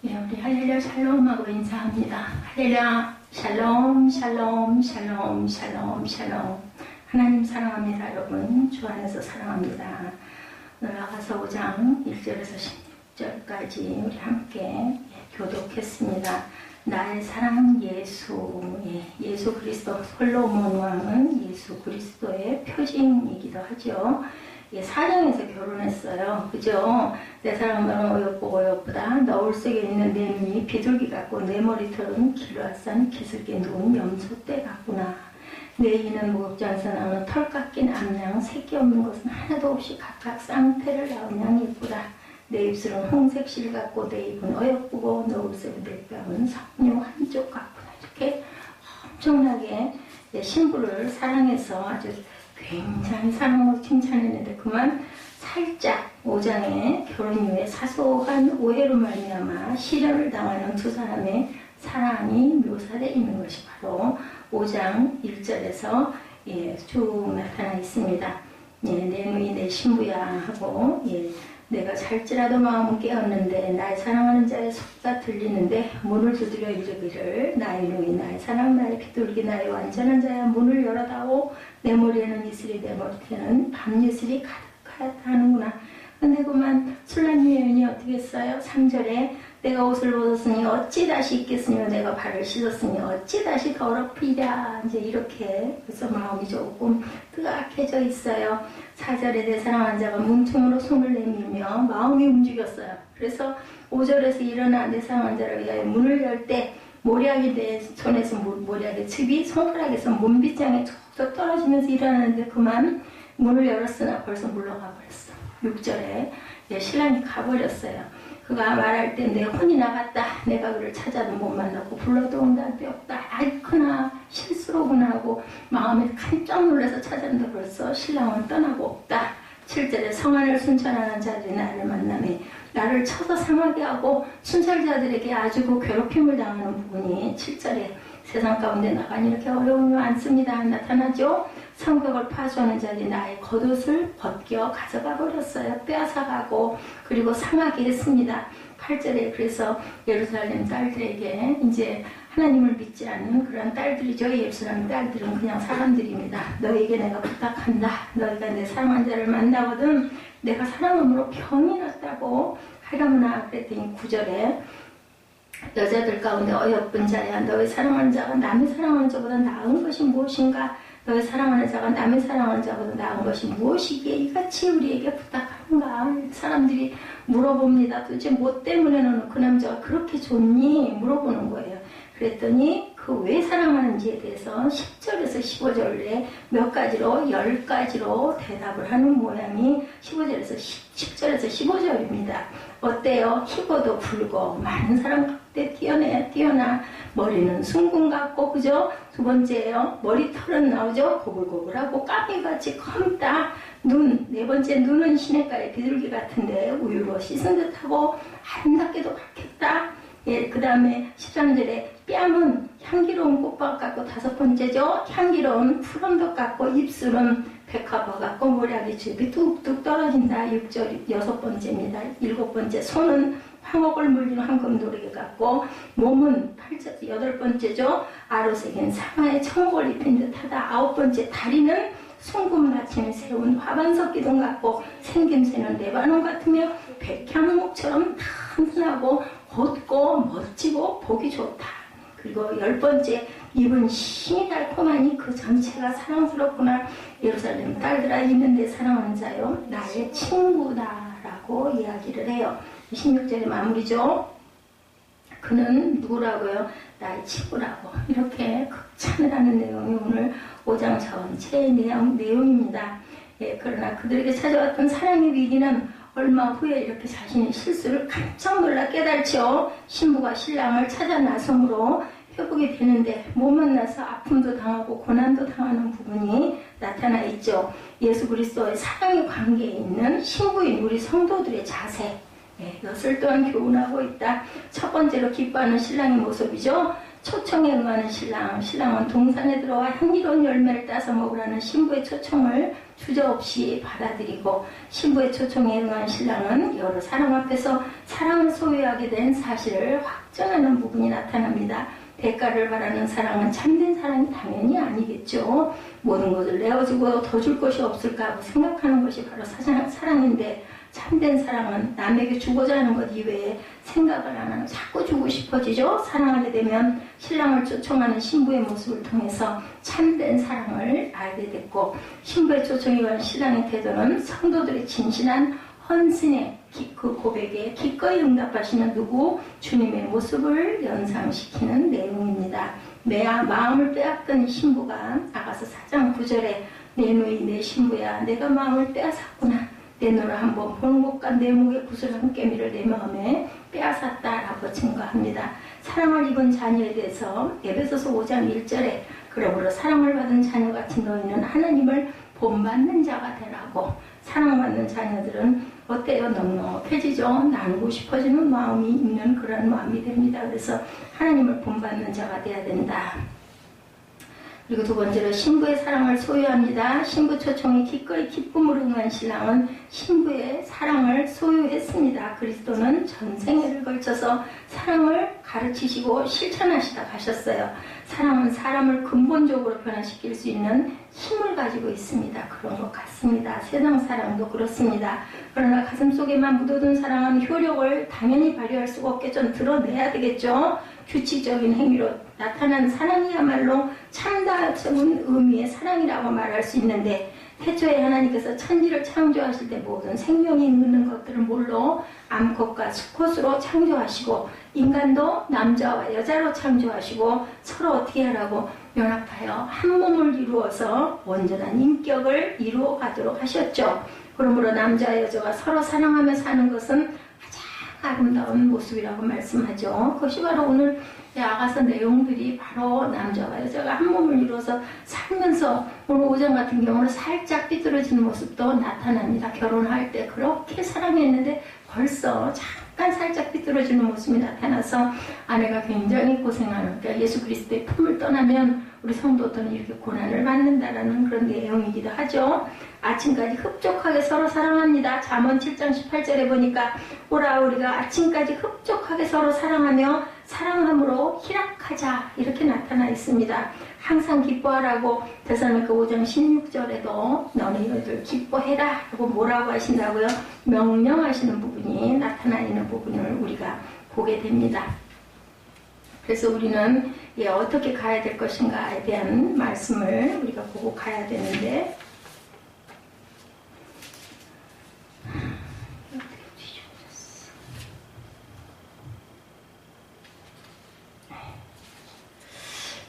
예, 우리 할렐루야 샬롬하고 인사합니다. 할렐루야 샬롬 샬롬 샬롬 샬롬 샬롬. 하나님 사랑합니다. 여러분 주 안에서 사랑합니다. 오늘 아가서 5장 1절에서 16절까지 우리 함께 교독했습니다. 나의 사랑 예수, 예수 그리스도. 솔로몬 왕은 예수 그리스도의 표징이기도 하죠. 사정에서 결혼했어요. 그죠? 내 사랑은 어여쁘고 어여쁘다. 너울 속에 있는 내 눈이 비둘기 같고 내 머리털은 길러싼 기슭에 누운 염소떼 같구나. 내 이는 무겁지않아서 나는 털 깎인 암양, 새끼 없는 것은 하나도 없이 각각 쌍태를 낳은 양 예쁘다. 내 입술은 홍색 실 같고 내 입은 어여쁘고 너울 속에 내 뺨은 석류 한쪽 같구나. 이렇게 엄청나게 신부를 사랑해서 아주 굉장히 사랑으로 칭찬했는데 그만 살짝 5장의 결혼 이후에 사소한 오해로 말미암아 시련을 당하는 두 사람의 사랑이 묘사되어 있는 것이 바로 5장 1절에서 쭉 나타나 있습니다. 내 눈이 내 신부야 하고 내가 잘지라도 마음은 깨었는데 나의 사랑하는 자의 소리가 들리는데 문을 두드려 이르기를 나의 눈이 나의 사랑 나의 비둘기 나의 완전한 자야 문을 열어다오. 내 머리에는 이슬이 내 머리에는 밤이슬이 가득하다는구나. 근데 그만 술란 여인이 어떻게 했어요? 3절에 내가 옷을 벗었으니 어찌 다시 입겠으며 내가 발을 씻었으니 어찌 다시 더럽히랴. 이제 이렇게 그래서 마음이 조금 뜨악해져 있어요. 4절에 내 사랑하는 자가 문틈으로 손을 내밀며 마음이 움직였어요. 그래서 5절에서 일어나 내 사랑하는 자를 위하여 문을 열 때 모략이 내 손에서 모략의 즙이 손가락에서 몸빗장에 툭툭 떨어지면서 일어나는데 그만 문을 열었으나 벌써 물러가 버렸어. 6절에 신랑이 가버렸어요. 그가 말할 때 내 혼이 나갔다. 내가 그를 찾아도 못 만났고 불러도 온다는 데 없다. 아이쿠나 실수로구나 하고 마음에 깜짝 놀라서 찾았는데 벌써 신랑은 떠나고 없다. 7절에 성안을 순찰하는 자들이 나를 만나매 나를 쳐서 상하게 하고 순찰자들에게 아주 그 괴롭힘을 당하는 부분이 7절에 세상 가운데 나가니 이렇게 어려움이 많습니다. 나타나죠. 성벽을 파수하는 자들이 나의 겉옷을 벗겨 가져가 버렸어요. 빼앗아가고 그리고 상하게 했습니다. 8절에 그래서 예루살렘 딸들에게 이제 하나님을 믿지 않는 그런 딸들이죠. 예루살렘 딸들은 그냥 사람들입니다. 너에게 내가 부탁한다. 너희가 내 사랑하는 자를 만나거든 내가 사랑함으로 병이 났다고 하려무나. 그랬더니 9절에 여자들 가운데 어여쁜 자야 너의 사랑하는 자가 남의 사랑하는 자보다 나은 것이 무엇인가. 너의 사랑하는 자가 남의 사랑하는 자보다 나은 것이 무엇이기에 이같이 우리에게 부탁하는가. 사람들이 물어봅니다. 도대체 뭐 때문에 너는 그 남자가 그렇게 좋니? 물어보는 거예요. 그랬더니 그 왜 사랑하는지에 대해서 10절에서 15절에 몇 가지로 10가지로 대답을 하는 모양이 15절에서 15절입니다. 어때요? 희고도 붉고 많은 사람 가운데 뛰어나 머리는 숭궁 같고 그죠? 두 번째요. 머리털은 나오죠? 고글고글하고 까미같이 검다. 눈, 네 번째 눈은 시냇가의 비둘기 같은데 우유로 씻은 듯하고 아름답게도 밝혔다. 그 다음에 13절에 뺨은 향기로운 꽃밭 같고 다섯 번째죠. 향기로운 푸른덕 같고 입술은 백합화 같고 모략의 즙이 뚝뚝 떨어진다. 6절 여섯 번째입니다. 일곱 번째 손은 황옥을 물리는 황금도리개 같고 몸은 8절 여덟 번째죠. 아로색인 상하에 청옥을 입힌 듯하다. 아홉 번째 다리는 숭금 나침에 세운 화반석 기둥 같고 생김새는 레바논 같으며 백향목처럼 튼튼하고 곧고 멋지고 보기 좋다. 그리고 10번째 입은 신이 달콤하니 그 전체가 사랑스럽구나. 예루살렘 딸들아 이는 내 사랑하는 자요 나의 친구다라고 이야기를 해요. 16절의 마무리죠. 그는 누구라고요? 나의 친구라고. 이렇게 극찬을 하는 내용이 오늘 5장 전체의 내용입니다. 그러나 그들에게 찾아왔던 사랑의 위기는 얼마 후에 이렇게 자신의 실수를 깜짝 놀라 깨달죠. 신부가 신랑을 찾아 나섬으로 회복이 되는데 못 만나서 아픔도 당하고 고난도 당하는 부분이 나타나 있죠. 예수 그리스도의 사랑의 관계에 있는 신부인 우리 성도들의 자세, 이것을 또한 교훈하고 있다. 첫 번째로 기뻐하는 신랑의 모습이죠. 초청에 응하는 신랑은 동산에 들어와 향기로운 열매를 따서 먹으라는 신부의 초청을 주저없이 받아들이고 신부의 초청에 응한 신랑은 여러 사람 앞에서 사랑을 소유하게 된 사실을 확정하는 부분이 나타납니다. 대가를 바라는 사랑은 참된 사랑이 당연히 아니겠죠. 모든 것을 내어주고 더 줄 것이 없을까 하고 생각하는 것이 바로 사랑인데, 참된 사랑은 남에게 주고자 하는 것 이외에 생각을 안 하고 자꾸 주고 싶어지죠. 사랑하게 되면 신랑을 초청하는 신부의 모습을 통해서 참된 사랑을 알게 됐고, 신부의 초청에 관한 신랑의 태도는 성도들의 진실한 헌신의 그 고백에 기꺼이 응답하시는 누구? 주님의 모습을 연상시키는 내용입니다. 마음을 빼앗긴 신부가 아가서 4장 9절에 내 누이 내 신부야 내가 마음을 빼앗았구나. 내 눈을 한번 보는 것과 내 목에 구슬한 깨미를 내 마음에 빼앗았다라고 증거합니다. 사랑을 입은 자녀에 대해서 에베소서 5장 1절에 그러므로 사랑을 받은 자녀 같은 너희는 하나님을 본받는 자가 되라고. 사랑받는 자녀들은 어때요? 넉넉해지죠. 나누고 싶어지는 마음이 있는 그런 마음이 됩니다. 그래서 하나님을 본받는 자가 돼야 된다. 그리고 두 번째로 신부의 사랑을 소유합니다. 신부 초청이 기꺼이 기쁨으로 응한 신랑은 신부의 사랑을 소유했습니다. 그리스도는 전생애를 걸쳐서 사랑을 가르치시고 실천하시다 가셨어요. 사랑은 사람을 근본적으로 변화시킬 수 있는 힘을 가지고 있습니다. 그런 것 같습니다. 세상 사랑도 그렇습니다. 그러나 가슴속에만 묻어둔 사랑은 효력을 당연히 발휘할 수가 없겠죠. 드러내야 되겠죠. 규칙적인 행위로 나타난 사랑이야말로 참다운 의미의 사랑이라고 말할 수 있는데, 태초에 하나님께서 천지를 창조하실 때 모든 생명이 있는 것들을 몰로 암컷과 수컷으로 창조하시고 인간도 남자와 여자로 창조하시고 서로 어떻게 하라고 연합하여 한 몸을 이루어서 온전한 인격을 이루어 가도록 하셨죠. 그러므로 남자와 여자가 서로 사랑하며 사는 것은 가장 아름다운 모습이라고 말씀하죠. 그것이 바로 오늘 아가서 내용들이 바로 남자와 여자가 한 몸을 이루어서 살면서, 오늘 5장 같은 경우는 살짝 삐뚤어지는 모습도 나타납니다. 결혼할 때 그렇게 사랑했는데 벌써 잠깐 살짝 삐뚤어지는 모습이 나타나서 아내가 굉장히 고생하는, 그러니까 예수 그리스도의 품을 떠나면 우리 성도들은 이렇게 고난을 받는다라는 그런 내용이기도 하죠. 아침까지 흡족하게 서로 사랑합니다. 잠언 7장 18절에 보니까 오라 우리가 아침까지 흡족하게 서로 사랑하며 사랑함으로 희락하자 이렇게 나타나 있습니다. 항상 기뻐하라고 데살로니가 5장 16절에도 너희들 기뻐해라 하고 뭐라고 하신다고요? 명령하시는 부분이 나타나 있는 부분을 우리가 보게 됩니다. 그래서 우리는 어떻게 가야 될 것인가에 대한 말씀을 우리가 보고 가야 되는데,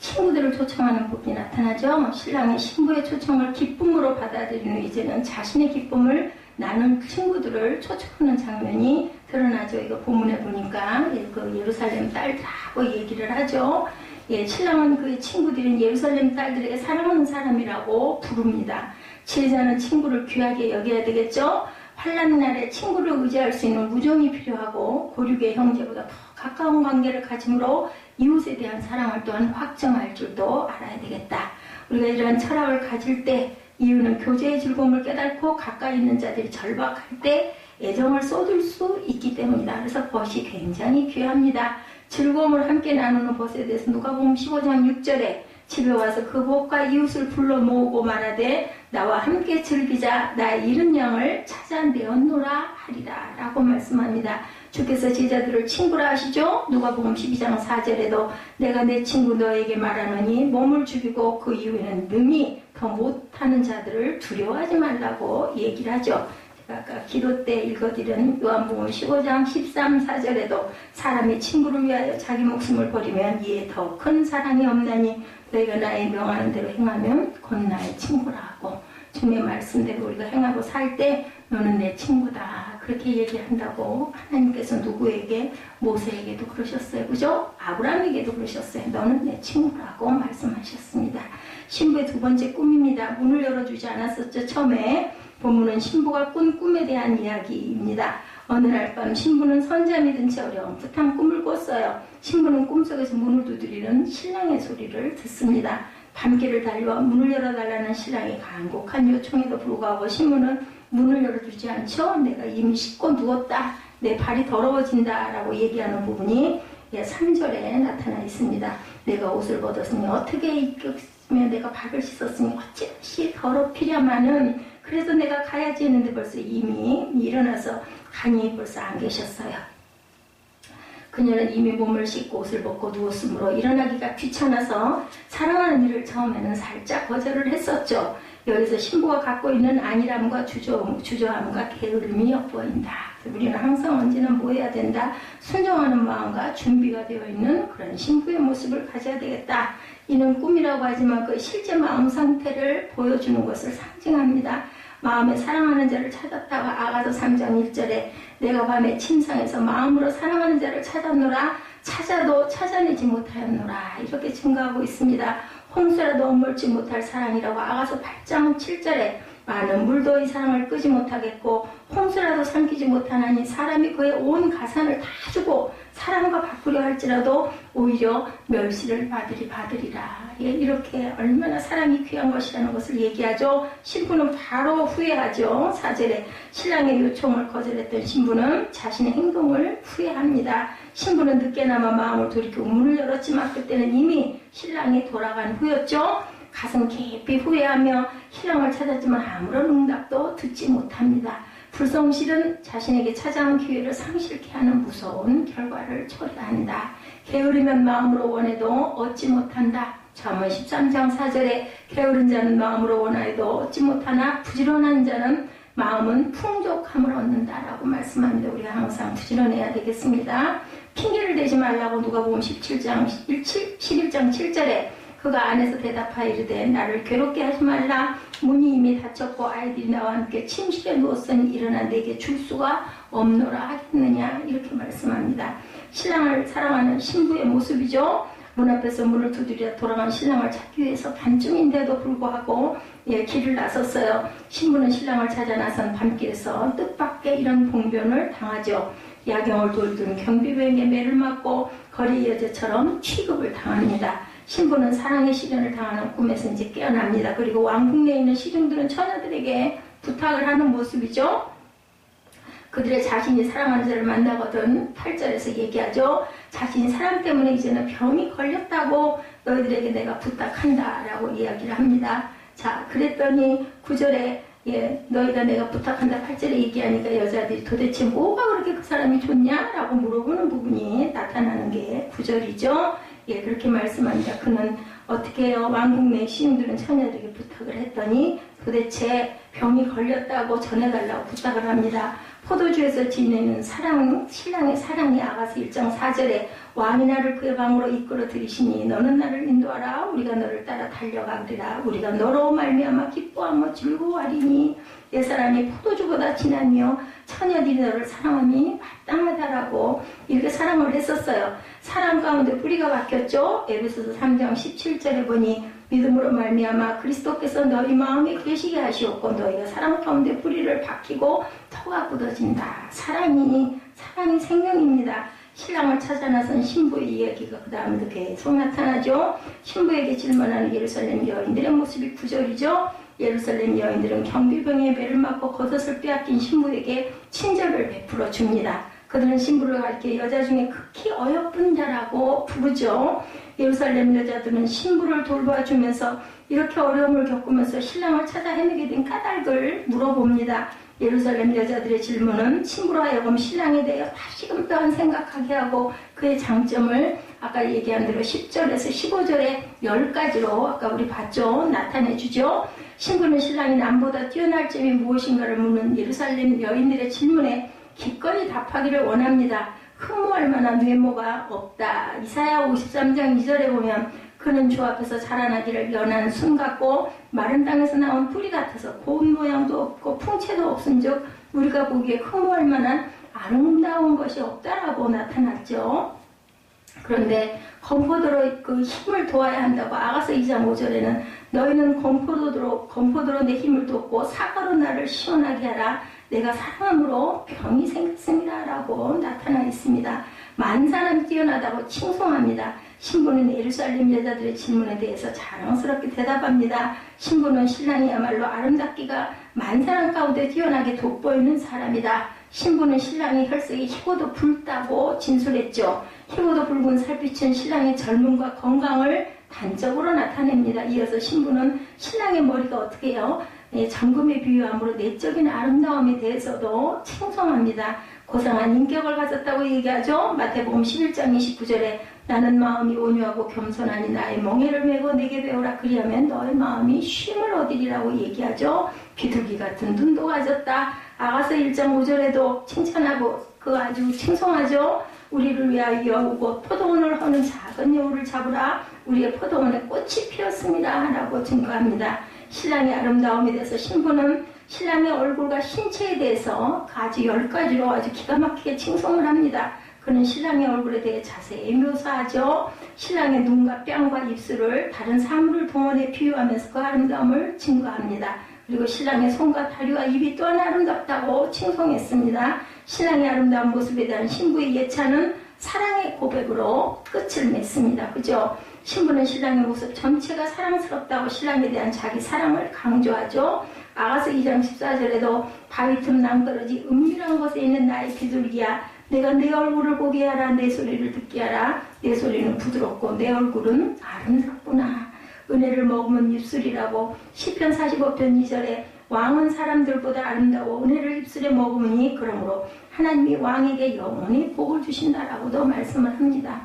친구들을 초청하는 부분이 나타나죠. 신랑이 신부의 초청을 기쁨으로 받아들이는, 이제는 자신의 기쁨을 나눈 친구들을 초청하는 장면이 드러나죠. 이거 본문에 보니까 그 예루살렘 딸들하고 얘기를 하죠. 신랑은 그의 친구들인 예루살렘 딸들에게 사랑하는 사람이라고 부릅니다. 지혜자는 친구를 귀하게 여겨야 되겠죠. 환난 날에 친구를 의지할 수 있는 우정이 필요하고 고륙의 형제보다 더 가까운 관계를 가짐으로 이웃에 대한 사랑을 또한 확정할 줄도 알아야 되겠다. 우리가 이러한 철학을 가질 때 이유는 교제의 즐거움을 깨닫고 가까이 있는 자들이 절박할 때 애정을 쏟을 수 있기 때문이다. 그래서 벗이 굉장히 귀합니다. 즐거움을 함께 나누는 벗에 대해서 누가복음 15장 6절에 집에 와서 그 벗과 이웃을 불러 모으고 말하되 나와 함께 즐기자 나의 잃은 양을 찾아내었노라 하리라 라고 말씀합니다. 주께서 제자들을 친구라 하시죠. 누가복음 12장 4절에도 내가 내 친구 너에게 말하노니 몸을 죽이고 그 이후에는 능히 더 못하는 자들을 두려워하지 말라고 얘기를 하죠. 제가 아까 기도 때 읽어드린 요한복음 15장 13, 4절에도 사람이 친구를 위하여 자기 목숨을 버리면 이에 더 큰 사랑이 없나니 너희가 나의 명하는 대로 행하면 곧 나의 친구라 하고, 주님의 말씀대로 우리가 행하고 살 때 너는 내 친구다 그렇게 얘기한다고 하나님께서 누구에게? 모세에게도 그러셨어요. 그죠? 아브라함에게도 그러셨어요. 너는 내 친구라고 말씀하셨습니다. 신부의 두 번째 꿈입니다. 문을 열어주지 않았었죠. 처음에 본문은 신부가 꾼 꿈에 대한 이야기입니다. 어느 날 밤 신부는 선잠이 든 채 어렴풋한 꿈을 꿨어요. 신부는 꿈속에서 문을 두드리는 신랑의 소리를 듣습니다. 밤길을 달려와 문을 열어달라는 신랑의 간곡한 요청에도 불구하고 신부는 문을 열어주지 않죠. 내가 이미 씻고 누웠다. 내 발이 더러워진다. 라고 얘기하는 부분이 3절에 나타나 있습니다. 내가 옷을 벗었으니 어떻게 입겠으며 내가 발을 씻었으니 어찌다시 더럽히랴마는 그래도 내가 가야지 했는데 벌써 이미 일어나서 간이 벌써 안 계셨어요. 그녀는 이미 몸을 씻고 옷을 벗고 누웠으므로 일어나기가 귀찮아서 사랑하는 일을 처음에는 살짝 거절을 했었죠. 여기서 신부가 갖고 있는 안일함과 주저함과 게으름이 엿보인다. 우리는 항상 언제나 뭐 해야 된다? 순종하는 마음과 준비가 되어 있는 그런 신부의 모습을 가져야 되겠다. 이는 꿈이라고 하지만 그 실제 마음 상태를 보여주는 것을 상징합니다. 마음에 사랑하는 자를 찾았다가 아가서 3장 1절에 내가 밤에 침상에서 마음으로 사랑하는 자를 찾았노라 찾아도 찾아내지 못하였노라 이렇게 증거하고 있습니다. 홍수라도 엇물지 못할 사랑이라고 아가서 8장 7절에 많은 물도 이 사랑을 끄지 못하겠고 홍수라도 삼키지 못하나니 사람이 그의 온 가산을 다 주고 사람과 바꾸려 할지라도 오히려 멸시를 받으리라. 이렇게 얼마나 사랑이 귀한 것이라는 것을 얘기하죠. 신부는 바로 후회하죠. 4절에 신랑의 요청을 거절했던 신부는 자신의 행동을 후회합니다. 신부는 늦게나마 마음을 돌이키고 문을 열었지만 그때는 이미 신랑이 돌아간 후였죠. 가슴 깊이 후회하며 신랑을 찾았지만 아무런 응답도 듣지 못합니다. 불성실은 자신에게 찾아온 기회를 상실케 하는 무서운 결과를 초래한다. 게으르면 마음으로 원해도 얻지 못한다. 잠언 13장 4절에 게으른 자는 마음으로 원하여도 얻지 못하나 부지런한 자는 마음은 풍족함을 얻는다라고 말씀합니다. 우리가 항상 부지런해야 되겠습니다. 핑계를 대지 말라고 누가복음 11장 7절에 그가 안에서 대답하여 이르되 나를 괴롭게 하지 말라. 문이 이미 닫혔고 아이들이 나와 함께 침실에 누웠으니 일어나 내게 줄 수가 없노라 하겠느냐 이렇게 말씀합니다. 신랑을 사랑하는 신부의 모습이죠. 문 앞에서 문을 두드려 돌아간 신랑을 찾기 위해서 밤중인데도 불구하고 길을 나섰어요. 신부는 신랑을 찾아 나선 밤길에서 뜻밖의 이런 봉변을 당하죠. 야경을 돌던 경비병에게 매를 맞고 거리 여자처럼 취급을 당합니다. 신부는 사랑의 시련을 당하는 꿈에서 이제 깨어납니다. 그리고 왕궁 내에 있는 시중들은 처녀들에게 부탁을 하는 모습이죠. 그들의 자신이 사랑하는 자를 만나거든 8절에서 얘기하죠. 자신이 사랑 때문에 이제는 병이 걸렸다고 너희들에게 내가 부탁한다 라고 이야기를 합니다. 자, 그랬더니 9절에 너희가 내가 부탁한다 8절에 얘기하니까 여자들이 도대체 뭐가 그렇게 그 사람이 좋냐? 라고 물어보는 부분이 나타나는 게 9절이죠. 그렇게 말씀합니다. 그는 어떻게 해요? 왕궁 내 시인들은 처녀들에게 부탁을 했더니 도대체 병이 걸렸다고 전해달라고 부탁을 합니다. 포도주에서 지내는 신랑의 사랑이 아가서 1장 4절에 왕이 나를 그의 방으로 이끌어 들이시니 너는 나를 인도하라. 우리가 너를 따라 달려가리라. 우리가 너로 말미암아 기뻐하며 즐거워하리니 내 사랑이 포도주보다 진하며 처녀들이 너를 사랑함이 마땅하다라고 이렇게 사랑을 했었어요. 사랑 가운데 뿌리가 바뀌었죠. 에베소서 3장 17절에 보니 믿음으로 말미암아 그리스도께서 너희 마음에 계시게 하시었고 너희가 사랑 가운데 뿌리를 박히고 터가 굳어진다. 사랑이 생명입니다. 신랑을 찾아 나선 신부의 이야기가 그 다음에도 계속 나타나죠. 신부에게 질문하는 예루살렘 여인들의 모습이 9절이죠. 예루살렘 여인들은 경비병의 매를 맞고 겉옷을 빼앗긴 신부에게 친절을 베풀어 줍니다. 그들은 신부를 가리켜 여자 중에 극히 어여쁜 자라고 부르죠. 예루살렘 여자들은 신부를 돌봐주면서 이렇게 어려움을 겪으면서 신랑을 찾아 헤매게 된 까닭을 물어봅니다. 예루살렘 여자들의 질문은 신부로 하여금 신랑에 대해 다시금 또한 생각하게 하고 그의 장점을 아까 얘기한 대로 10절에서 15절에 10가지로 아까 우리 봤죠. 나타내주죠. 신부는 신랑이 남보다 뛰어날 점이 무엇인가를 묻는 예루살렘 여인들의 질문에 기꺼이 답하기를 원합니다. 흠모할 만한 외모가 없다. 이사야 53장 2절에 보면 그는 주 앞에서 자라나기를 연한 순 같고 마른 땅에서 나온 뿌리 같아서 고운 모양도 없고 풍채도 없은즉 우리가 보기에 흠모할 만한 아름다운 것이 없다라고 나타났죠. 그런데 건포도로 그 힘을 도와야 한다고 아가서 2장 5절에는 너희는 건포도로 내 힘을 돋고 사과로 나를 시원하게 하라. 내가 사랑함으로 병이 생겼습니다. 라고 나타나 있습니다. 많은 사람이 뛰어나다고 칭송합니다. 신부는 예루살렘 여자들의 질문에 대해서 자랑스럽게 대답합니다. 신부는 신랑이야말로 아름답기가 많은 사람 가운데 뛰어나게 돋보이는 사람이다. 신부는 신랑의 혈색이 희고도 붉다고 진술했죠. 희고도 붉은 살빛은 신랑의 젊음과 건강을 단적으로 나타냅니다. 이어서 신부는 신랑의 머리가 어떻게 해요? 정금에 비유함으로 내적인 아름다움에 대해서도 칭송합니다. 고상한 인격을 가졌다고 얘기하죠. 마태복음 11장 29절에 나는 마음이 온유하고 겸손하니 나의 멍에를 메고 내게 배우라. 그리하면 너의 마음이 쉼을 얻으리라고 얘기하죠. 비둘기 같은 눈도 가졌다. 아가서 1장 5절에도 칭찬하고 아주 칭송하죠. 우리를 위하여 여우고 포도원을 허는 작은 여우를 잡으라. 우리의 포도원에 꽃이 피었습니다. 라고 증거합니다. 신랑의 아름다움에 대해서 신부는 신랑의 얼굴과 신체에 대해서 아주 10가지로 아주 기가 막히게 칭송을 합니다. 그는 신랑의 얼굴에 대해 자세히 묘사하죠. 신랑의 눈과 뺨과 입술을 다른 사물을 동원해 비유하면서 그 아름다움을 증거합니다. 그리고 신랑의 손과 다리와 입이 또한 아름답다고 칭송했습니다. 신랑의 아름다운 모습에 대한 신부의 예찬은 사랑의 고백으로 끝을 맺습니다. 그죠? 신부는 신랑의 모습 전체가 사랑스럽다고 신랑에 대한 자기 사랑을 강조하죠. 아가서 2장 14절에도 바위 틈 낭떠러지 은밀한 곳에 있는 나의 비둘기야, 내가 내 얼굴을 보게 하라. 내 소리를 듣게 하라. 내 소리는 부드럽고 내 얼굴은 아름답구나. 은혜를 머금은 입술이라고 시편 45편 2절에 왕은 사람들보다 아름다워 은혜를 입술에 머금으니 그러므로 하나님이 왕에게 영원히 복을 주신다라고도 말씀을 합니다.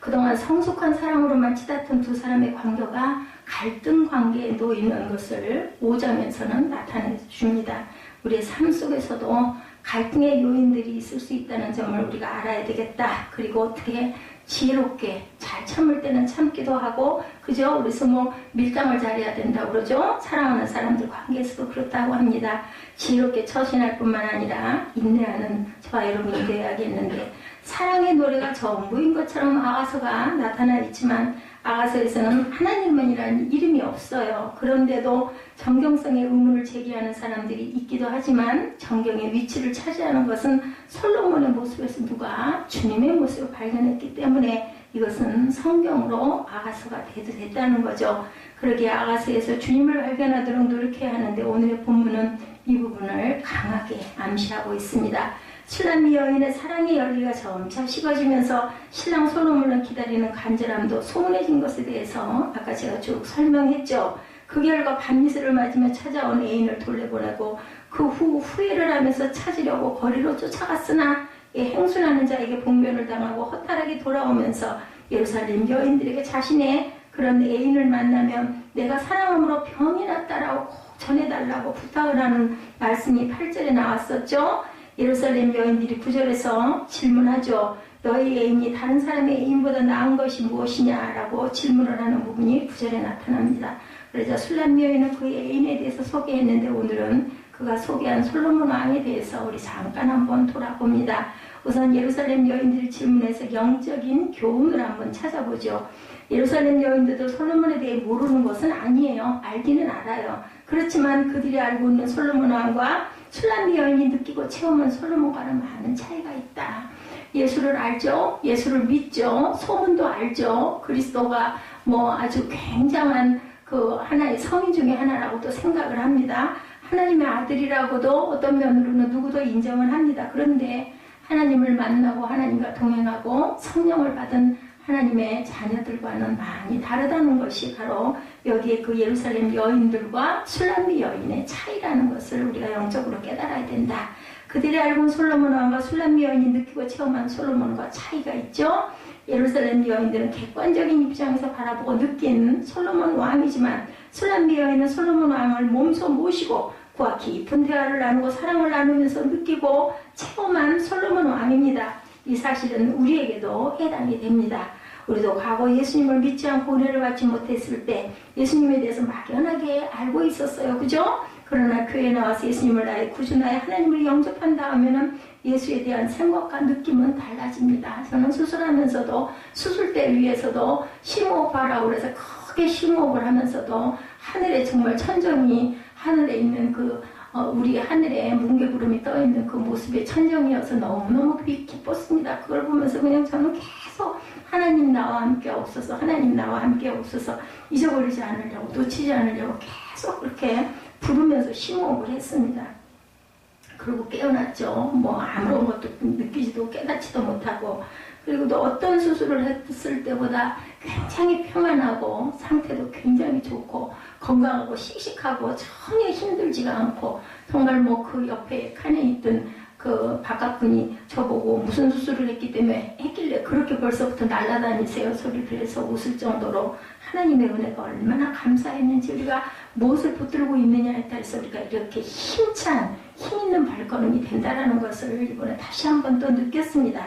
그동안 성숙한 사랑으로만 치닫던 두 사람의 관계가 갈등 관계에 놓이는 것을 5장에서는 나타내 줍니다. 우리의 삶 속에서도 갈등의 요인들이 있을 수 있다는 점을 우리가 알아야 되겠다. 그리고 어떻게 지혜롭게 잘 참을 때는 참기도 하고, 그죠? 그래서 밀당을 잘해야 된다고 그러죠? 사랑하는 사람들 관계에서도 그렇다고 합니다. 지혜롭게 처신할 뿐만 아니라 인내하는 저와 여러분이 되어야겠는데, 사랑의 노래가 전부인 것처럼 아가서가 나타나 있지만 아가서에서는 하나님만이라는 이름이 없어요. 그런데도 정경성의 의문을 제기하는 사람들이 있기도 하지만 정경의 위치를 차지하는 것은 솔로몬의 모습에서 누가 주님의 모습을 발견했기 때문에 이것은 성경으로 아가서가 됐다는 거죠. 그러기에 아가서에서 주님을 발견하도록 노력해야 하는데 오늘의 본문은 이 부분을 강하게 암시하고 있습니다. 술람미 여인의 사랑의 열기가 점차 식어지면서 신랑 솔로몬을 기다리는 간절함도 소문해진 것에 대해서 아까 제가 쭉 설명했죠. 그 결과 밤이슬을 맞으며 찾아온 애인을 돌려보내고 그 후 후회를 하면서 찾으려고 거리로 쫓아갔으나 행순하는 자에게 봉변을 당하고 허탈하게 돌아오면서 예루살렘 여인들에게 자신의 그런 애인을 만나면 내가 사랑함으로 병이 났다라고 꼭 전해달라고 부탁을 하는 말씀이 8절에 나왔었죠. 예루살렘 여인들이 9절에서 질문하죠. 너희 애인이 다른 사람의 애인보다 나은 것이 무엇이냐라고 질문을 하는 부분이 9절에 나타납니다. 그러자 술람 여인은 그 애인에 대해서 소개했는데 오늘은 그가 소개한 솔로몬 왕에 대해서 우리 잠깐 한번 돌아봅니다. 우선 예루살렘 여인들을 질문해서 영적인 교훈을 한번 찾아보죠. 예루살렘 여인들도 솔로몬에 대해 모르는 것은 아니에요. 알기는 알아요. 그렇지만 그들이 알고 있는 솔로몬 왕과 술람미 여인이 느끼고 체험한 솔로몬과는 많은 차이가 있다. 예수를 알죠. 예수를 믿죠. 소문도 알죠. 그리스도가 아주 굉장한 그 하나의 성인 중에 하나라고도 생각을 합니다. 하나님의 아들이라고도 어떤 면으로는 누구도 인정을 합니다. 그런데 하나님을 만나고 하나님과 동행하고 성령을 받은 하나님의 자녀들과는 많이 다르다는 것이 바로 여기에 그 예루살렘 여인들과 술람미 여인의 차이라는 것을 우리가 영적으로 깨달아야 된다. 그들이 알고 온 솔로몬 왕과 술람미 여인이 느끼고 체험한 솔로몬과 차이가 있죠. 예루살렘 여인들은 객관적인 입장에서 바라보고 느낀 솔로몬 왕이지만 술람미 여인은 솔로몬 왕을 몸소 모시고 그와 깊은 대화를 나누고 사랑을 나누면서 느끼고 체험한 솔로몬 왕입니다. 이 사실은 우리에게도 해당이 됩니다. 우리도 과거 예수님을 믿지 않고 은혜를 받지 못했을 때 예수님에 대해서 막연하게 알고 있었어요. 그죠? 그러나 교회에 나와서 예수님을 나의 구주 나의 하나님을 영접한다 하면은 예수에 대한 생각과 느낌은 달라집니다. 저는 수술하면서도 수술대 위에서도 심호흡하라고 그래서 크게 심호흡을 하면서도 하늘에 정말 천정이 하늘에 있는 그 우리 하늘에 뭉게구름이 떠있는 그 모습의 천정이어서 너무너무 기뻤습니다. 그걸 보면서 그냥 저는 계속 하나님 나와 함께 없어서, 하나님 나와 함께 없어서, 잊어버리지 않으려고, 놓치지 않으려고 계속 그렇게 부르면서 심호흡을 했습니다. 그리고 깨어났죠. 뭐 아무런 것도 느끼지도 깨닫지도 못하고, 그리고 또 어떤 수술을 했을 때보다 굉장히 평안하고 상태도 굉장히 좋고 건강하고 씩씩하고 전혀 힘들지가 않고, 정말 뭐 그 옆에 칸에 있던 그 바깥분이 저보고 무슨 수술을 했기 때문에 했길래 그렇게 벌써부터 날아다니세요 소리를 해서 웃을 정도로 하나님의 은혜가 얼마나 감사했는지, 우리가 무엇을 붙들고 있느냐에 따라서 우리가 이렇게 힘찬 힘 있는 발걸음이 된다는 것을 이번에 다시 한 번 또 느꼈습니다.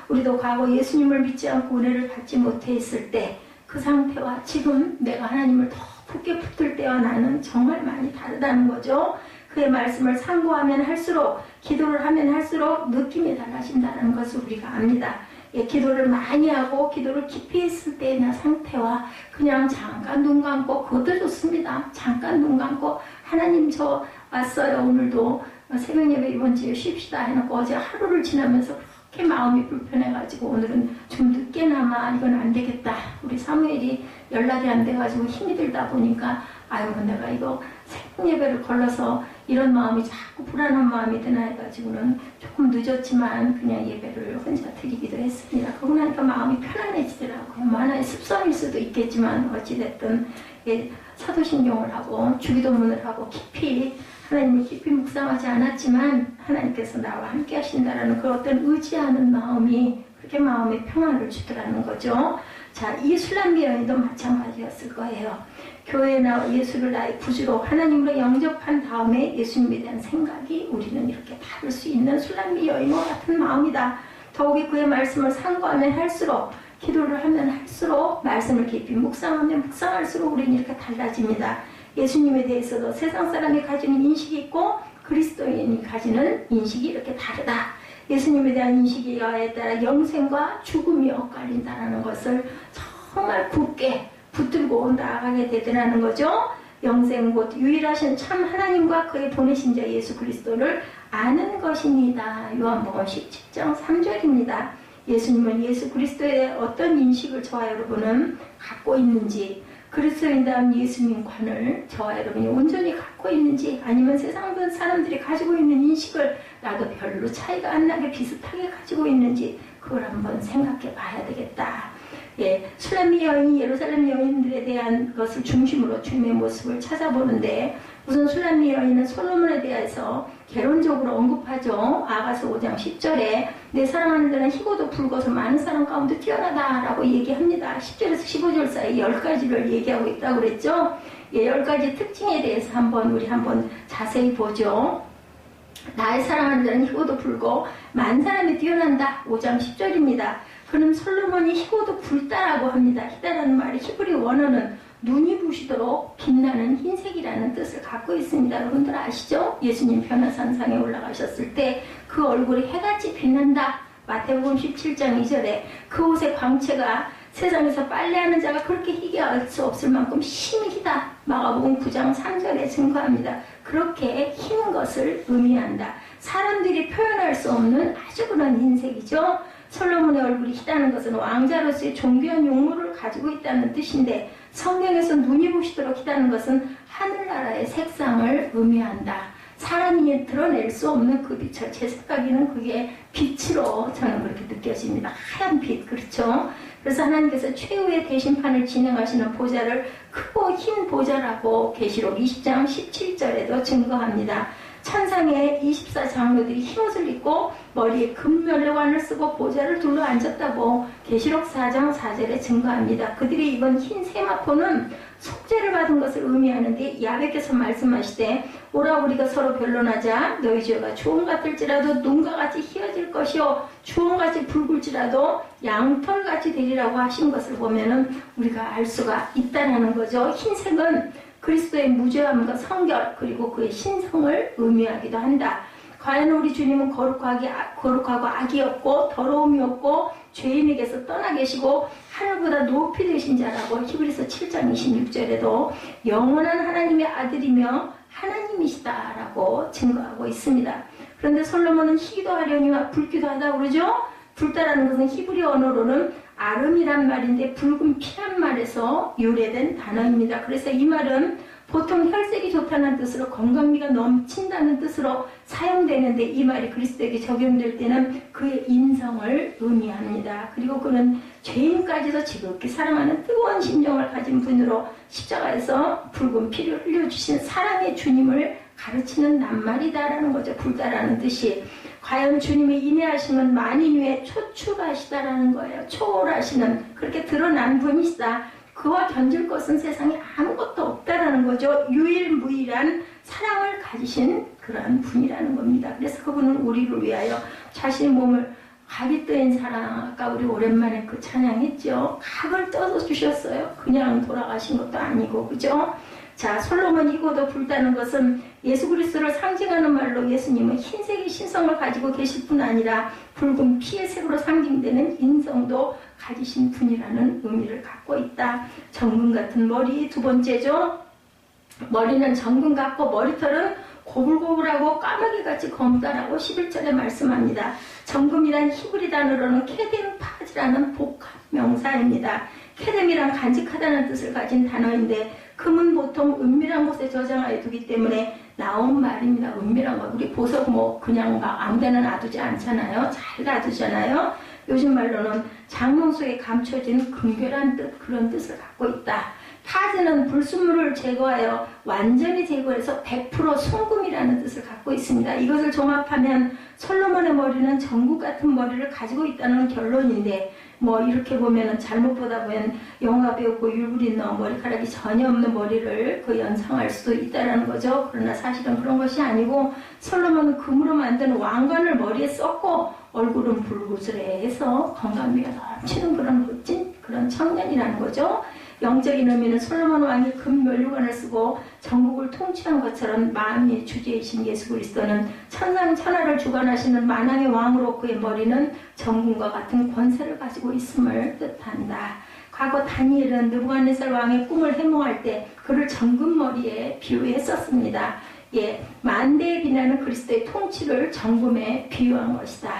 우리도 과거 예수님을 믿지 않고 은혜를 받지 못했을 때 그 상태와 지금 내가 하나님을 더 굳게 붙들 때와 나는 정말 많이 다르다는 거죠. 그의 말씀을 상고하면 할수록, 기도를 하면 할수록 느낌이 달라진다는 것을 우리가 압니다. 예, 기도를 많이 하고 기도를 깊이 했을 때의 나 상태와 그냥 잠깐 눈 감고, 그것도 좋습니다. 잠깐 눈 감고 하나님 저 왔어요. 오늘도 새벽 예배 이번 주에 쉽시다 해놓고 어제 하루를 지나면서 그렇게 마음이 불편해가지고 오늘은 좀 늦게나마 이건 안 되겠다. 우리 사무엘이 연락이 안 돼가지고 힘이 들다 보니까 아유 내가 이거 새벽 예배를 걸러서 이런 마음이 자꾸 불안한 마음이 드나 해가지고는 조금 늦었지만 그냥 예배를 혼자 드리기도 했습니다. 그러고 나니까 마음이 편안해지더라고요. 뭐 하나의 습성일 수도 있겠지만 어찌됐든 예, 사도신경을 하고 주기도문을 하고 깊이 하나님을 깊이 묵상하지 않았지만 하나님께서 나와 함께 하신다라는 그 어떤 의지하는 마음이 그렇게 마음의 평안을 주더라는 거죠. 자, 이 술람비 여인도 마찬가지였을 거예요. 교회에 나와 예수를 나의 구주로 하나님으로 영접한 다음에 예수님에 대한 생각이 우리는 이렇게 다를 수 있는 술람비 여인과 같은 마음이다. 더욱이 그의 말씀을 상고하면 할수록, 기도를 하면 할수록, 말씀을 깊이 묵상하면 묵상할수록 우리는 이렇게 달라집니다. 예수님에 대해서도 세상 사람이 가지는 인식이 있고 그리스도인이 가지는 인식이 이렇게 다르다. 예수님에 대한 인식에 따라 영생과 죽음이 엇갈린다는 것을 정말 굳게 붙들고 나아가게 되더라는 거죠. 영생 곧 유일하신 참 하나님과 그의 보내신 자 예수 그리스도를 아는 것입니다. 요한복음 17장 3절입니다. 예수님은 예수 그리스도에 대한 어떤 인식을 저와 여러분은 갖고 있는지, 그리스도인다운 예수님관을 저와 여러분이 온전히 갖고 있는지, 아니면 세상 사람들이 가지고 있는 인식을 나도 별로 차이가 안 나게 비슷하게 가지고 있는지 그걸 한번 생각해 봐야 되겠다. 예, 술람미 여인이 예루살렘 여인들에 대한 것을 중심으로 주님의 모습을 찾아보는데, 우선 술람미 여인은 솔로몬에 대해서 개론적으로 언급하죠. 아가서 5장 10절에 내 사랑하는 자는 희고도 붉어서 많은 사람 가운데 뛰어나다라고 얘기합니다. 10절에서 15절 사이 10가지를 얘기하고 있다고 그랬죠. 예, 10가지 특징에 대해서 우리 한번 자세히 보죠. 나의 사랑하는 자는 희고도 붉고 많은 사람이 뛰어난다. 5장 10절입니다. 그는 솔로몬이 희고도 붉다라고 합니다. 희다라는 말이 히브리 원어는 눈이 부시도록 빛나는 흰색이라는 뜻을 갖고 있습니다. 여러분들 아시죠? 예수님 변화산상에 올라가셨을 때 그 얼굴이 해같이 빛난다. 마태복음 17장 2절에 그 옷의 광채가 세상에서 빨래하는 자가 그렇게 희게 알 수 없을 만큼 심히 희다. 마가복음 9장 3절에 증거합니다. 그렇게 흰 것을 의미한다. 사람들이 표현할 수 없는 아주 그런 흰색이죠. 솔로몬의 얼굴이 희다는 것은 왕자로서의 존귀한 용모를 가지고 있다는 뜻인데, 성경에서 눈이 부시도록 희다는 것은 하늘나라의 색상을 의미한다. 사람이 드러낼 수 없는 그 빛, 제 생각에는 그게 빛으로 저는 그렇게 느껴집니다. 하얀 빛, 그렇죠? 그래서 하나님께서 최후의 대심판을 진행하시는 보좌를 크고 흰 보좌라고 계시록 20장 17절에도 증거합니다. 천상의 24장로들이 흰옷을 입고 머리에 금면류관을 쓰고 보좌를 둘러 앉았다고 계시록 4장 4절에 증거합니다. 그들이 입은 흰 세마포는 속죄를 받은 것을 의미하는데, 야훼께서 말씀하시되 오라 우리가 서로 변론하자. 너희 죄가 주홍 같을지라도 눈과 같이 희어질 것이요 주홍같이 붉을지라도 양털같이 되리라고 하신 것을 보면은 우리가 알 수가 있다는 거죠. 흰색은 그리스도의 무죄함과 성결, 그리고 그의 신성을 의미하기도 한다. 과연 우리 주님은 거룩하고 악이 없고 더러움이 없고 죄인에게서 떠나 계시고 하늘보다 높이 되신 자라고 히브리서 7장 26절에도 영원한 하나님의 아들이며 하나님이시다라고 증거하고 있습니다. 그런데 솔로몬은 희기도 하려니와 붉기도 하다고 그러죠. 붉다라는 것은 히브리 언어로는 아름이란 말인데 붉은 피란 말에서 유래된 단어입니다. 그래서 이 말은 보통 혈색이 좋다는 뜻으로 건강미가 넘친다는 뜻으로 사용되는데 이 말이 그리스도에게 적용될 때는 그의 인성을 의미합니다. 그리고 그는 죄인까지도 지극히 사랑하는 뜨거운 심정을 가진 분으로 십자가에서 붉은 피를 흘려주신 사랑의 주님을 가르치는 낱말이다라는 거죠. 붉다라는 뜻이. 과연 주님의 인내하심은 만인 위에 초출하시다라는 거예요. 초월하시는, 그렇게 드러난 분이시다. 그와 견줄 것은 세상에 아무것도 없다라는 거죠. 유일무이한 사랑을 가지신 그러한 분이라는 겁니다. 그래서 그분은 우리를 위하여 자신의 몸을 각이 뜨인 사랑, 아까 우리 오랜만에 그 찬양했죠. 각을 떠서 주셨어요. 그냥 돌아가신 것도 아니고, 그죠? 자, 솔로몬 이고도 붉다는 것은 예수 그리스도를 상징하는 말로 예수님은 흰색의 신성을 가지고 계실 뿐 아니라 붉은 피의 색으로 상징되는 인성도 가지신 분이라는 의미를 갖고 있다. 정금 같은 머리, 두 번째죠. 머리는 정금 같고 머리털은 고불고불하고 까마귀같이 검다라고 11절에 말씀합니다. 정금이란 히브리 단어로는 케뎀파지라는 복합 명사입니다. 케뎀이란 간직하다는 뜻을 가진 단어인데 금은 보통 은밀한 곳에 저장하여 두기 때문에 나온 말입니다. 은밀한 거. 우리 보석 뭐 그냥 막 아무데나 놔두지 않잖아요. 잘 놔두잖아요. 요즘 말로는 장롱 속에 감춰진 금괴란 뜻, 그런 뜻을 갖고 있다. 파즈는 불순물을 제거하여 완전히 제거해서 100% 순금이라는 뜻을 갖고 있습니다. 이것을 종합하면 솔로몬의 머리는 정국 같은 머리를 가지고 있다는 결론인데, 뭐 이렇게 보면은 잘못 보다 보면 영화 배우고 율브린너 머리카락이 전혀 없는 머리를 그 연상할 수도 있다라는 거죠. 그러나 사실은 그런 것이 아니고 솔로몬은 금으로 만든 왕관을 머리에 썼고 얼굴은 붉으스레해서 건강미가 넘치는 그런 멋진 그런 청년이라는 거죠. 영적인 의미는 솔로몬 왕이 금 면류관을 쓰고 전국을 통치한 것처럼 만민의 주제이신 예수 그리스도는 천상천하를 주관하시는 만왕의 왕으로 그의 머리는 정금과 같은 권세를 가지고 있음을 뜻한다. 과거 다니엘은 느부갓네살 왕의 꿈을 해몽할 때 그를 정금머리에 비유했었습니다. 예, 만대에 빛나는 그리스도의 통치를 정금에 비유한 것이다.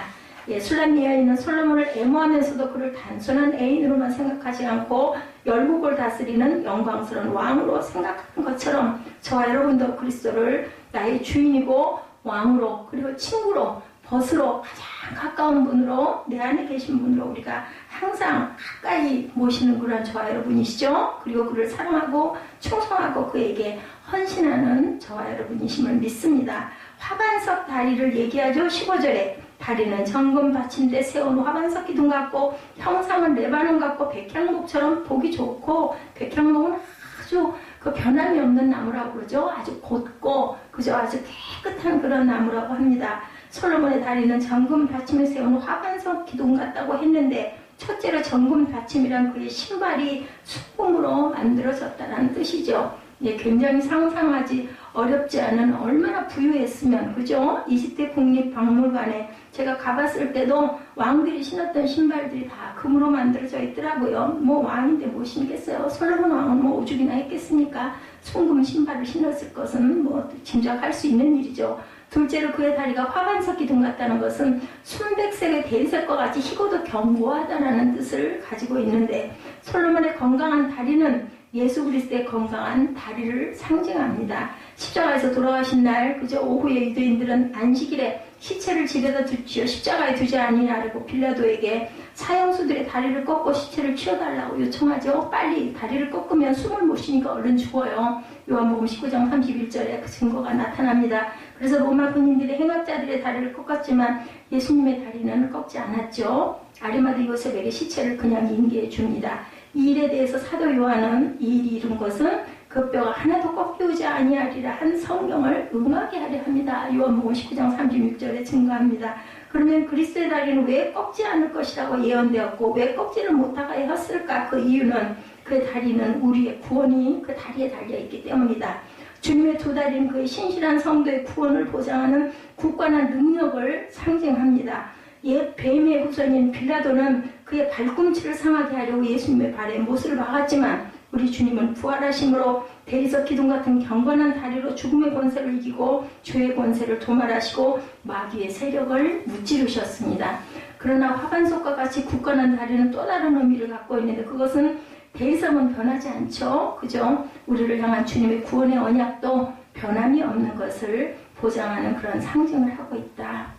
예, 술람 여인은 솔로몬을 애모하면서도 그를 단순한 애인으로만 생각하지 않고 열국을 다스리는 영광스러운 왕으로 생각하는 것처럼 저와 여러분도 그리스도를 나의 주인이고 왕으로 그리고 친구로 벗으로 가장 가까운 분으로 내 안에 계신 분으로 우리가 항상 가까이 모시는 그런 저와 여러분이시죠. 그리고 그를 사랑하고 충성하고 그에게 헌신하는 저와 여러분이심을 믿습니다. 화반석 다리를 얘기하죠. 15절에 다리는 정금 받침대 세운 화반석 기둥 같고 형상은 레바논 같고 백향목처럼 보기 좋고, 백향목은 아주 그 변함이 없는 나무라고 그러죠. 아주 곧고 그죠, 아주 깨끗한 그런 나무라고 합니다. 솔로몬의 다리는 정금 받침에 세운 화반석 기둥 같다고 했는데, 첫째로 정금 받침이란 그의 신발이 수금으로 만들어졌다는 뜻이죠. 예, 굉장히 상상하지 어렵지 않은, 얼마나 부유했으면, 그죠? 20대 국립박물관에 제가 가봤을 때도 왕들이 신었던 신발들이 다 금으로 만들어져 있더라고요. 뭐 왕인데 뭐 신겠어요? 솔로몬 왕은 뭐 오죽이나 했겠습니까? 순금 신발을 신었을 것은 뭐 짐작할 수 있는 일이죠. 둘째로 그의 다리가 화반석 기둥 같다는 것은 순백색의 대리석과 같이 희고도 견고하다라는 뜻을 가지고 있는데, 솔로몬의 건강한 다리는 예수 그리스도의 건강한 다리를 상징합니다. 십자가에서 돌아가신 날, 그저 오후에 유대인들은 안식일에 시체를 집에다 두지요. 십자가에 두지 아니하라고 빌라도에게 사형수들의 다리를 꺾고 시체를 치워달라고 요청하죠. 빨리 다리를 꺾으면 숨을 못 쉬니까 얼른 죽어요. 요한복음 19장 31절에 그 증거가 나타납니다. 그래서 로마 군인들이 행악자들의 다리를 꺾었지만 예수님의 다리는 꺾지 않았죠. 아리마대 요셉에게 시체를 그냥 인계해 줍니다. 이 일에 대해서 사도 요한은 이 일이 이룬 것은 그 뼈가 하나도 꺾이지 아니하리라 한 성경을 응하게 하려 합니다. 요한복음 19장 36절에 증거합니다. 그러면 그리스도의 다리는 왜 꺾지 않을 것이라고 예언되었고 왜 꺾지를 못하게 했을까? 그 이유는 그의 다리는 우리의 구원이 그 다리에 달려있기 때문이다. 주님의 두 다리는 그의 신실한 성도의 구원을 보장하는 굳건한 능력을 상징합니다. 옛 뱀의 후손인 빌라도는 그의 발꿈치를 상하게 하려고 예수님의 발에 못을 박았지만 우리 주님은 부활하심으로 대리석 기둥 같은 경건한 다리로 죽음의 권세를 이기고 죄의 권세를 도말하시고 마귀의 세력을 무찌르셨습니다. 그러나 화반석과 같이 굳건한 다리는 또 다른 의미를 갖고 있는데 그것은 대리석은 변하지 않죠. 그죠? 우리를 향한 주님의 구원의 언약도 변함이 없는 것을 보장하는 그런 상징을 하고 있다.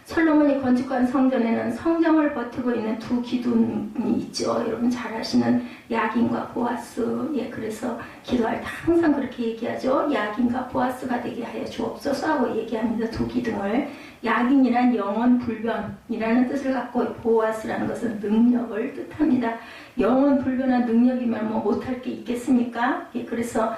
솔로몬이 건축한 성전에는 성경을 버티고 있는 두 기둥이 있죠. 여러분 잘 아시는 야긴과 보아스. 예, 그래서 기도할 때 항상 그렇게 얘기하죠. 야긴과 보아스가 되게 하여 주옵소서 하고 얘기합니다. 두 기둥을. 야긴이란 영원 불변이라는 뜻을 갖고 보아스라는 것은 능력을 뜻합니다. 영원 불변한 능력이면 뭐 못할 게 있겠습니까? 예, 그래서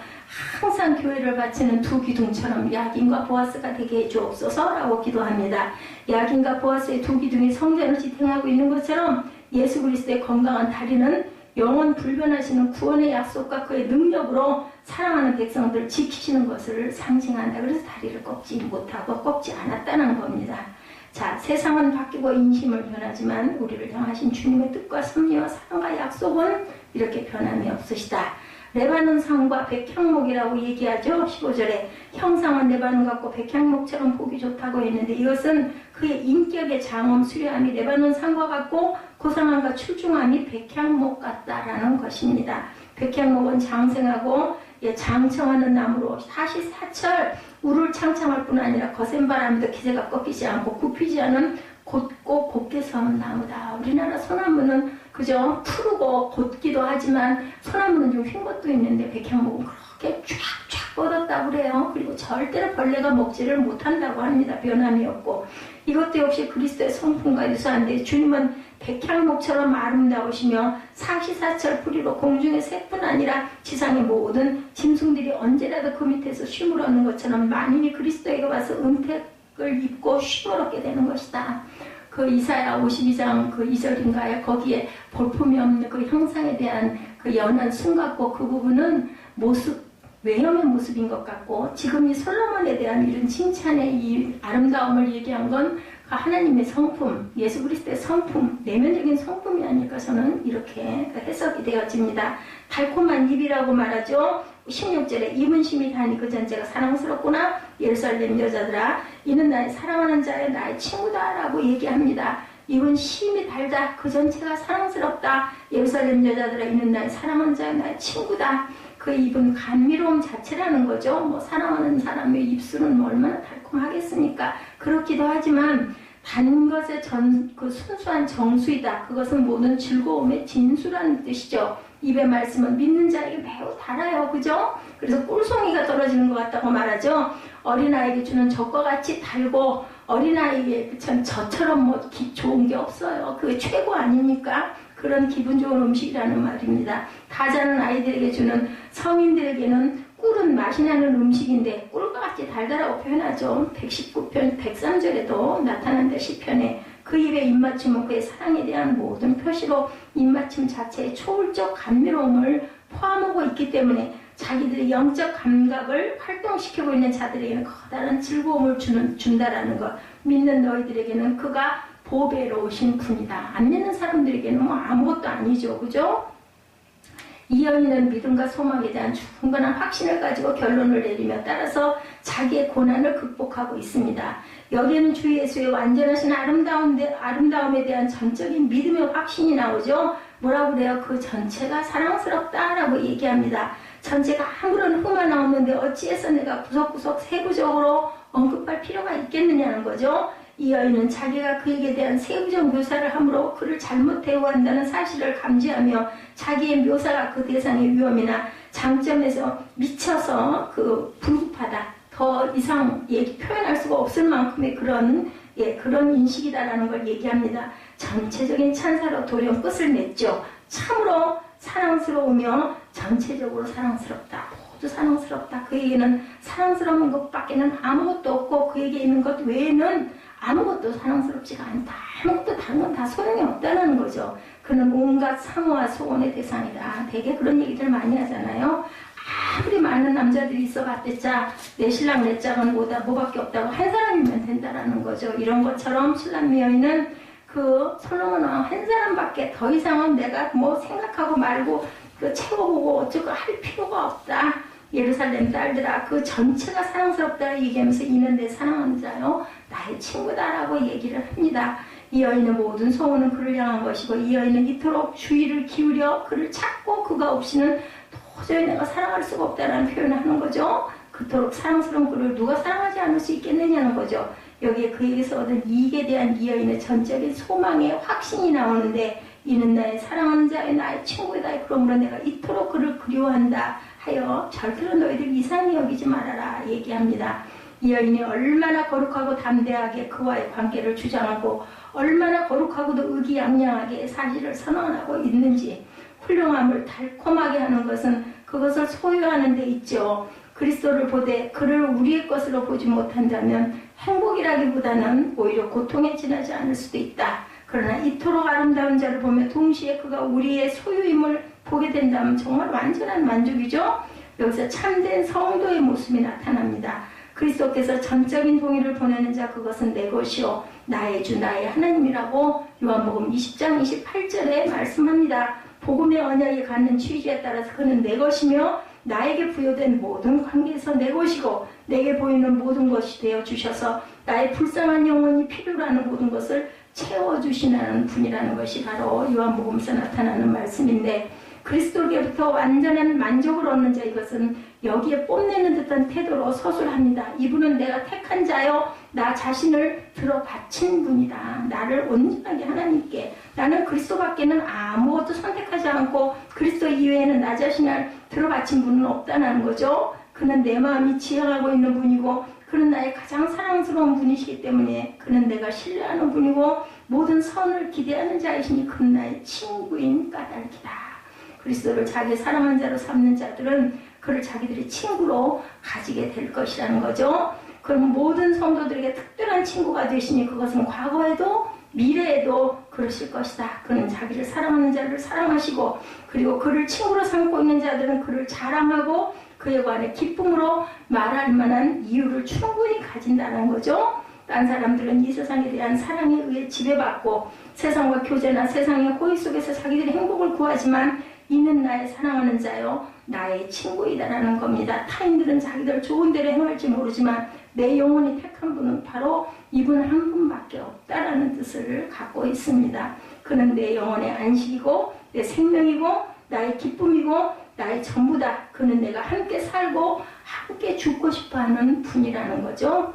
항상 교회를 바치는 두 기둥처럼 야긴과 보아스가 되게 해주옵소서라고 기도합니다. 야긴과 보아스의 두 기둥이 성전을 지탱하고 있는 것처럼 예수 그리스도의 건강한 다리는 영원 불변하시는 구원의 약속과 그의 능력으로 사랑하는 백성들을 지키시는 것을 상징한다. 그래서 다리를 꺾지 못하고 꺾지 않았다는 겁니다. 자, 세상은 바뀌고 인심은 변하지만 우리를 향하신 주님의 뜻과 섭리와 사랑과 약속은 이렇게 변함이 없으시다. 레바논 상과 백향목이라고 얘기하죠. 15절에 형상은 레바논 같고 백향목처럼 보기 좋다고 했는데 이것은 그의 인격의 장엄 수려함이 레바논 상과 같고 고상함과 출중함이 백향목 같다라는 것입니다. 백향목은 장생하고 장청하는 나무로 사시사철 우를 창창할 뿐 아니라 거센 바람에도 기세가 꺾이지 않고 굽히지 않은 곧고 곱게 서는 나무다. 우리나라 소나무는 그저 푸르고 곧기도 하지만 소나무는 좀 휜 것도 있는데 백향목은 그렇게 쫙쫙 뻗었다고 그래요. 그리고 절대로 벌레가 먹지를 못한다고 합니다. 변함이 없고. 이것도 역시 그리스도의 성품과 유사한데 주님은 백향목처럼 아름다우시며 사시사철 뿌리로 공중의 새뿐 아니라 지상의 모든 짐승들이 언제라도 그 밑에서 쉼을 얻는 것처럼 만인이 그리스도에게 와서 은택을 입고 쉼을 얻게 되는 것이다. 그 이사야 52장 그 2절인가요? 거기에 볼품이 없는 그 형상에 대한 그 연한 숨같고 그 부분은 외형의 모습인 것 같고 지금 이 솔로몬에 대한 이런 칭찬의 이 아름다움을 얘기한 건 하나님의 성품, 예수 그리스도의 성품, 내면적인 성품이 아닐까 저는 이렇게 해석이 되어집니다. 달콤한 입이라고 말하죠. 16절에 입은 심이 다니 그 전체가 사랑스럽구나. 예루살렘 여자들아 이는 나의 사랑하는 자의 나의 친구다 라고 얘기합니다. 입은 심이 달다. 그 전체가 사랑스럽다. 예루살렘 여자들아 이는 나의 사랑하는 자의 나의 친구다. 그 입은 감미로움 자체라는 거죠. 뭐 사랑하는 사람의 입술은 뭐 얼마나 달콤하겠습니까? 그렇기도 하지만 단 것의 그 순수한 정수이다. 그것은 모든 즐거움의 진수라는 뜻이죠. 입의 말씀은 믿는 자에게 매우 달아요. 그죠? 그래서 꿀송이가 떨어지는 것 같다고 말하죠. 어린아이에게 주는 젖과 같이 달고 어린아이에게 참 저처럼 뭐 좋은 게 없어요. 그게 최고 아닙니까? 그런 기분 좋은 음식이라는 말입니다. 다 자는 아이들에게 주는 성인들에게는 꿀은 맛이 나는 음식인데 꿀과 같이 달달하고 표현하죠. 119편 103절에도 나타난다. 시편에 그 입의 입맞춤은 그의 사랑에 대한 모든 표시로 입맞춤 자체의 초월적 감미로움을 포함하고 있기 때문에 자기들의 영적 감각을 활동시키고 있는 자들에게는 커다란 즐거움을 준다라는 것. 믿는 너희들에게는 그가 보배로우신 분이다. 안 믿는 사람들에게는 뭐 아무것도 아니죠. 그죠? 이 여인은 믿음과 소망에 대한 충분한 확신을 가지고 결론을 내리며 따라서 자기의 고난을 극복하고 있습니다. 여기에는 주 예수의 완전하신 아름다움에 대한 전적인 믿음의 확신이 나오죠. 뭐라고 그래요? 그 전체가 사랑스럽다라고 얘기합니다. 전체가 아무런 흠 하나 없는데 어찌해서 내가 구석구석 세부적으로 언급할 필요가 있겠느냐는 거죠. 이 여인은 자기가 그에게 대한 세부적 묘사를 함으로 그를 잘못 대우한다는 사실을 감지하며 자기의 묘사가 그 대상의 위험이나 장점에서 미쳐서 불급하다. 더 이상 표현할 수가 없을 만큼의 그런 인식이다라는 걸 얘기합니다. 전체적인 찬사로 도령 끝을 맺죠. 참으로 사랑스러우며 전체적으로 사랑스럽다. 모두 사랑스럽다. 그에게는 사랑스러운 것밖에는 아무것도 없고 그에게 있는 것 외에는 아무것도 사랑스럽지가 않다. 아무것도 다른 건 다 소용이 없다는 거죠. 그는 온갖 상호와 소원의 대상이다. 되게 그런 얘기들 많이 하잖아요. 아무리 많은 남자들이 있어봤자 내 신랑 내 짝은 뭐밖에 없다고 한 사람이면 된다라는 거죠. 이런 것처럼 술람미 여인은 그 솔로몬 왕 한 사람밖에 더 이상은 내가 뭐 생각하고 말고 그 채워보고 어쩌고 할 필요가 없다. 예루살렘 딸들아, 그 전체가 사랑스럽다 얘기하면서 이는 내 사랑하는 자요 나의 친구다라고 얘기를 합니다. 이 여인의 모든 소원은 그를 향한 것이고 이 여인은 이토록 주의를 기울여 그를 찾고 그가 없이는 도저히 내가 사랑할 수가 없다라는 표현을 하는 거죠. 그토록 사랑스러운 그를 누가 사랑하지 않을 수 있겠느냐는 거죠. 여기에 그에게서 얻은 이익에 대한 이 여인의 전적인 소망의 확신이 나오는데 이는 나의 사랑하는 자의 나의 친구이다. 그러므로 내가 이토록 그를 그리워한다 하여 절대로 너희들 이상히 여기지 말아라 얘기합니다. 이 여인이 얼마나 거룩하고 담대하게 그와의 관계를 주장하고 얼마나 거룩하고도 의기양양하게 사실을 선언하고 있는지, 훌륭함을 달콤하게 하는 것은 그것을 소유하는 데 있죠. 그리스도를 보되 그를 우리의 것으로 보지 못한다면 행복이라기보다는 오히려 고통에 지나지 않을 수도 있다. 그러나 이토록 아름다운 자를 보며 동시에 그가 우리의 소유임을 보게 된다면 정말 완전한 만족이죠. 여기서 참된 성도의 모습이 나타납니다. 그리스도께서 전적인 동의를 보내는 자 그것은 내 것이요 나의 주 나의 하나님이라고 요한복음 20장 28절에 말씀합니다. 복음의 언약에 갖는 취지에 따라서 그는 내 것이며 나에게 부여된 모든 관계에서 내 것이고 내게 보이는 모든 것이 되어 주셔서 나의 불쌍한 영혼이 필요로 하는 모든 것을 채워주시는 분이라는 것이 바로 요한복음에서 나타나는 말씀인데, 그리스도에게부터 완전한 만족을 얻는 자 이것은 여기에 뽐내는 듯한 태도로 서술합니다. 이분은 내가 택한 자요 나 자신을 들어 바친 분이다. 나를 온전하게 하나님께, 나는 그리스도밖에는 아무것도 선택하지 않고 그리스도 이외에는 나 자신을 들어 바친 분은 없다는 거죠. 그는 내 마음이 지향하고 있는 분이고 그는 나의 가장 사랑스러운 분이시기 때문에 그는 내가 신뢰하는 분이고 모든 선을 기대하는 자이시니 그는 나의 친구인 까닭이다. 그리스도를 자기 사랑하는 자로 삼는 자들은 그를 자기들의 친구로 가지게 될 것이라는 거죠. 그럼 모든 성도들에게 특별한 친구가 되시니 그것은 과거에도 미래에도 그러실 것이다. 그는 자기를 사랑하는 자를 사랑하시고 그리고 그를 친구로 삼고 있는 자들은 그를 자랑하고 그에 관해 기쁨으로 말할 만한 이유를 충분히 가진다는 거죠. 딴 사람들은 이 세상에 대한 사랑에 의해 지배받고 세상과 교제나 세상의 호의 속에서 자기들의 행복을 구하지만 이는 나의 사랑하는 자요 나의 친구이다라는 겁니다. 타인들은 자기들 좋은 대로 행할지 모르지만 내 영혼이 택한 분은 바로 이분 한 분밖에 없다라는 뜻을 갖고 있습니다. 그는 내 영혼의 안식이고 내 생명이고 나의 기쁨이고 나의 전부다. 그는 내가 함께 살고 함께 죽고 싶어하는 분이라는 거죠.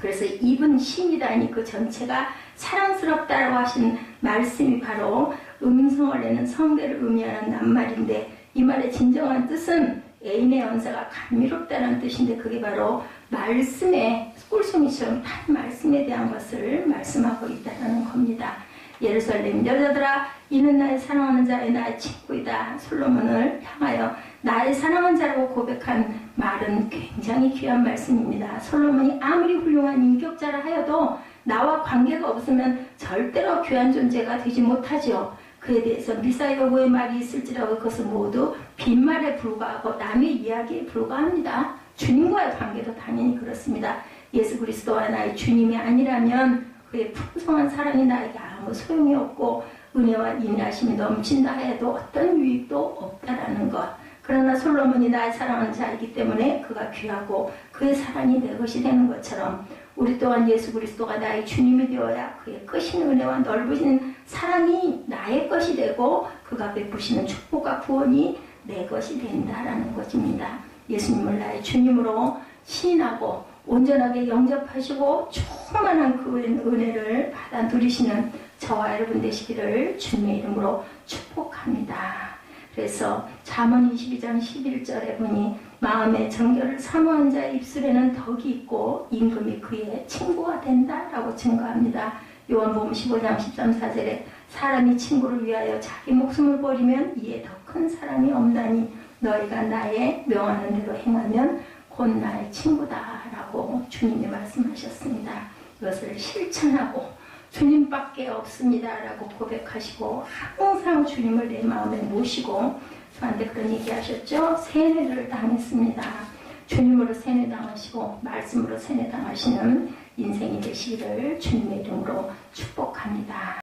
그래서 이분 신이다니 그 전체가 사랑스럽다라고 하신 말씀이 바로 음성을 내는 성대를 의미하는 낱말인데, 이 말의 진정한 뜻은 애인의 연사가 감미롭다는 뜻인데 그게 바로 말씀의 꿀송이처럼 단 말씀에 대한 것을 말씀하고 있다는 겁니다. 예루살렘 여자들아 이는 나의 사랑하는 자의 나의 친구이다. 솔로몬을 향하여 나의 사랑하는 자라고 고백한 말은 굉장히 귀한 말씀입니다. 솔로몬이 아무리 훌륭한 인격자라 하여도 나와 관계가 없으면 절대로 귀한 존재가 되지 못하지요. 그에 대해서 미사여고의 말이 있을지라도 그것은 모두 빈말에 불과하고 남의 이야기에 불과합니다. 주님과의 관계도 당연히 그렇습니다. 예수 그리스도와 나의 주님이 아니라면 그의 풍성한 사랑이 나에게 아무 소용이 없고 은혜와 인내하심이 넘친다 해도 어떤 유익도 없다라는 것. 그러나 솔로몬이 나의 사랑하는 자이기 때문에 그가 귀하고 그의 사랑이 내 것이 되는 것처럼 우리 또한 예수 그리스도가 나의 주님이 되어야 그의 크신 은혜와 넓으신 사랑이 나의 것이 되고 그가 베푸시는 축복과 구원이 내 것이 된다라는 것입니다. 예수님을 나의 주님으로 신인하고 온전하게 영접하시고 충만한 그 은혜를 받아 누리시는 저와 여러분 되시기를 주님의 이름으로 축복합니다. 그래서 잠언 22장 11절에 보니 마음의 정결을 사모한 자의 입술에는 덕이 있고 임금이 그의 친구가 된다라고 증거합니다. 요한복음 15장 13, 14절에 사람이 친구를 위하여 자기 목숨을 버리면 이에 더 큰 사랑이 없나니 너희가 나의 명하는 대로 행하면 곧 나의 친구다라고 주님이 말씀하셨습니다. 이것을 실천하고 주님밖에 없습니다라고 고백하시고 항상 주님을 내 마음에 모시고 저한테 그런 얘기하셨죠. 세뇌를 당했습니다. 주님으로 세뇌당하시고 말씀으로 세뇌당하시는 인생이 되시기를 주님의 이름으로 축복합니다.